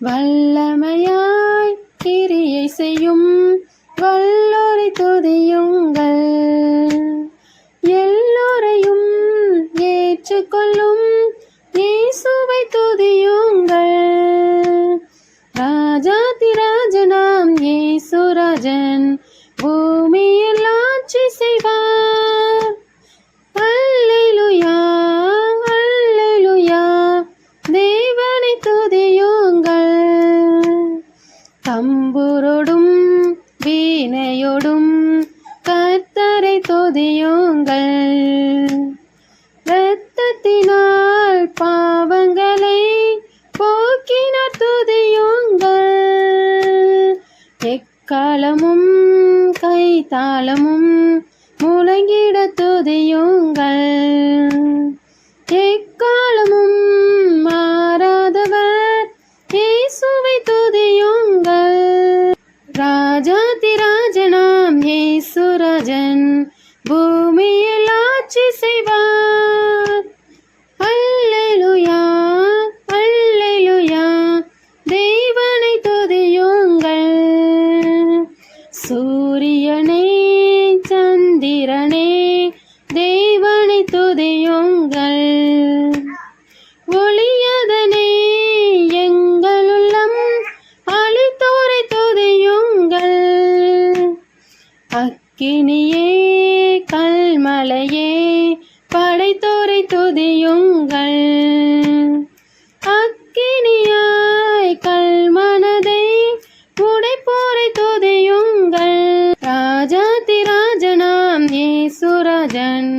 வல்லமையாய் கிரியை செய்யும் வல்லோரை துதியுங்கள். எல்லோரையும் ஏற்றுக்கொள்ளும் இயேசுவை துதியுங்கள். ராஜாதிராஜனாம் இயேசுராஜன் பூமியில் ஆட்சி செய்வார். அல்லேலூயா அல்லேலூயா தேவனை துதியுங்கள். தம்புரோடும் வீணையோடும் கர்த்தரை துதியுங்கள். இரத்தத்தினால் பாவங்களை போக்கினார் துதியுங்கள். எக்காலமும் கைத்தாளமும் முழங்கிட துதியுங்கள். எக்காலமும் மாறாதவர் இயேசுவை துதியுங்கள். ராஜாதிராஜனாம் இயேசுராஜன் பூமியில் ஆட்சி செய்வார். அல்லேலூயா அல்லேலூயா தேவனை துதியுங்கள். சூரியனே சந்திரனே தேவனை துதியுங்கள். ஒளியதனே எங்கள் உள்ளம் அளித்தோரை துதியுங்கள். அக்கினியே கல்மலையே படைத்தோரை துதியுங்கள். அக்கினியாய் கல்மனதை உடைப்போரை துதியுங்கள். ராஜாதிராஜனாம் இயேசுராஜன்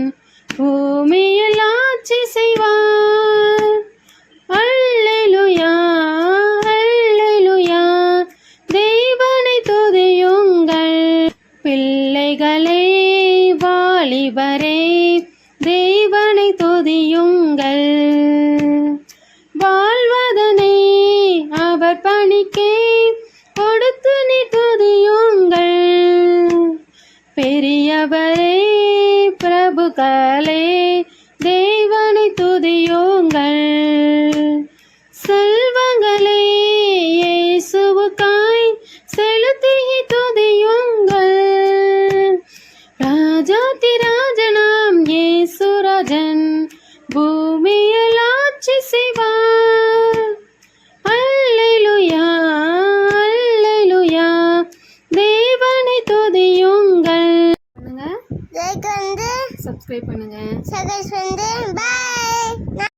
பூமியில் ஆட்சி செய்வார். அல்லேலூயா அல்லேலூயா தேவனை துதியுங்கள். பிள்ளைகளே வாலிபரே தேவனை துதியுங்கள். வாழ்வதனை அவர் பணிக்கே கொடுத்து நீ துதியுங்கள். பெரியவரே பிரபுக்களே தேவனை துதியுங்கள். செல்வங்களே இயேசுவுக்காய் செலுத்தி துதியுங்கள். ராஜாதிராஜனாம் இயேசுராஜன் பூமியில் ஆட்சி செய்வார். அல்லேலூயா அல்லேலூயா தேவனை துதியுங்கள். லைக் வந்து சப்ஸ்கிரைப் பண்ணுங்க. சப்ஸ்கிரைப் வந்து பை.